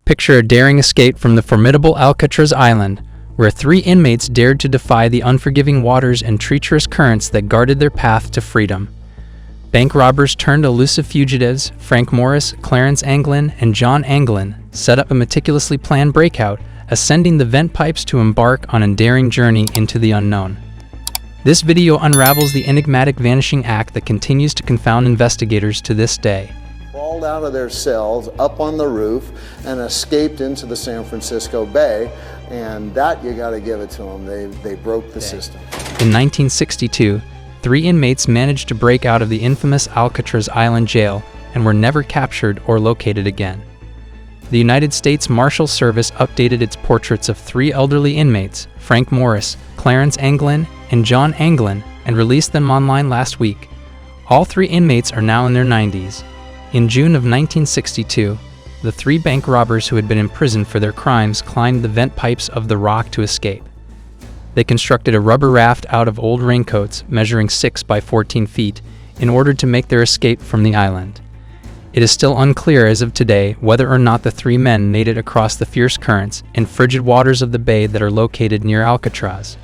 Picture a daring escape from the formidable Alcatraz island, where 3 inmates dared to defy the unforgiving waters and treacherous currents that guarded their path to freedom. Bank robbers turned elusive fugitives, Frank Morris, Clarence Anglin, and John Anglin, set up a meticulously planned breakout, ascending the vent pipes to embark on a daring journey into the unknown. This video unravels the enigmatic vanishing act that continues to confound investigators to this day. Crawled out of their cells up on the roof and escaped into the San Francisco Bay, and that you got to give it to them. They broke the system. In 1962, 3 inmates managed to break out of the infamous Alcatraz Island jail and were never captured or located again. The United States Marshal Service updated its portraits of 3 elderly inmates, Frank Morris, Clarence Anglin, and John Anglin, and released them online last week. All 3 inmates are now in their 90s. In June of 1962, the 3 bank robbers who had been imprisoned for their crimes climbed the vent pipes of the rock to escape. They constructed a rubber raft out of old raincoats measuring 6 by 14 feet in order to make their escape from the island. It is still unclear as of today whether or not the 3 men made it across the fierce currents and frigid waters of the bay that are located near Alcatraz.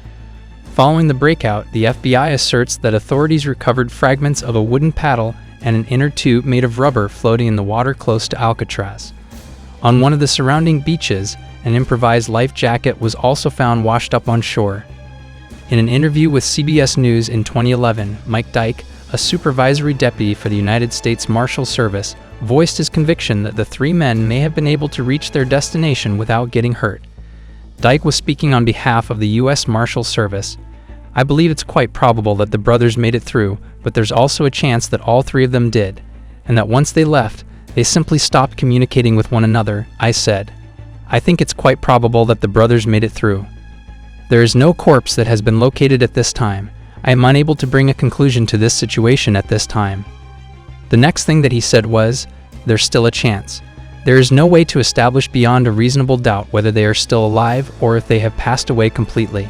Following the breakout, the FBI asserts that authorities recovered fragments of a wooden paddle and an inner tube made of rubber floating in the water close to Alcatraz. On one of the surrounding beaches, an improvised life jacket was also found washed up on shore. In an interview with CBS News in 2011, Mike Dyke, a supervisory deputy for the United States Marshal Service, voiced his conviction that the 3 men may have been able to reach their destination without getting hurt. Dyke was speaking on behalf of the U.S. Marshal Service. "I believe it's quite probable that the brothers made it through, but there's also a chance that all 3 of them did, and that once they left, they simply stopped communicating with one another," I said. "I think it's quite probable that the brothers made it through. There is no corpse that has been located at this time. I am unable to bring a conclusion to this situation at this time." The next thing that he said was, "There's still a chance. There is no way to establish beyond a reasonable doubt whether they are still alive or if they have passed away completely.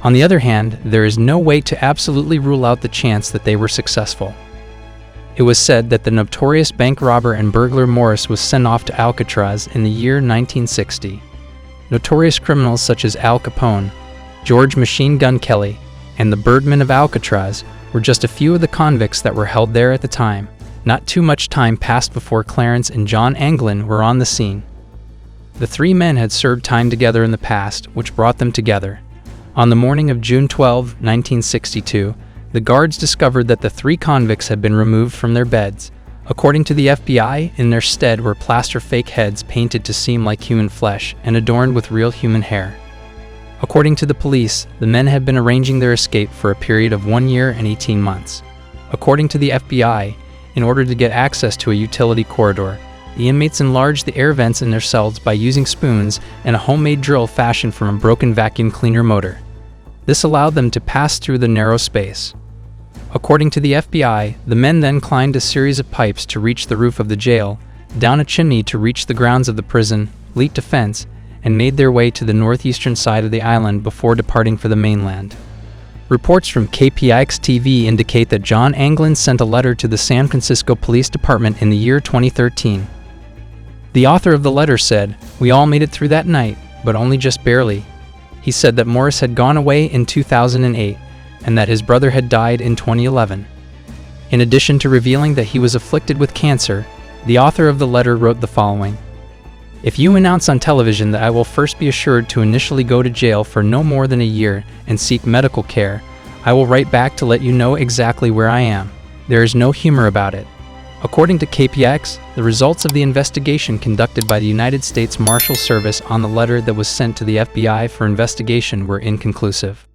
On the other hand, there is no way to absolutely rule out the chance that they were successful." It was said that the notorious bank robber and burglar Morris was sent off to Alcatraz in the year 1960. Notorious criminals such as Al Capone, George Machine Gun Kelly, and the Birdmen of Alcatraz were just a few of the convicts that were held there at the time. Not too much time passed before Clarence and John Anglin were on the scene. The 3 men had served time together in the past, which brought them together. On the morning of June 12, 1962, the guards discovered that the 3 convicts had been removed from their beds. According to the FBI, in their stead were plaster fake heads painted to seem like human flesh and adorned with real human hair. According to the police, the men had been arranging their escape for a period of 1 year and 18 months. According to the FBI, in order to get access to a utility corridor, the inmates enlarged the air vents in their cells by using spoons and a homemade drill fashioned from a broken vacuum cleaner motor. This allowed them to pass through the narrow space. According to the FBI, the men then climbed a series of pipes to reach the roof of the jail, down a chimney to reach the grounds of the prison, leaped a fence, and made their way to the northeastern side of the island before departing for the mainland. Reports from KPIX-TV indicate that John Anglin sent a letter to the San Francisco Police Department in the year 2013. The author of the letter said, "We all made it through that night, but only just barely." He said that Morris had gone away in 2008 and that his brother had died in 2011. In addition to revealing that he was afflicted with cancer, the author of the letter wrote the following: "If you announce on television that I will first be assured to initially go to jail for no more than a year and seek medical care, I will write back to let you know exactly where I am. There is no humor about it." According to KPIX, the results of the investigation conducted by the United States Marshal Service on the letter that was sent to the FBI for investigation were inconclusive.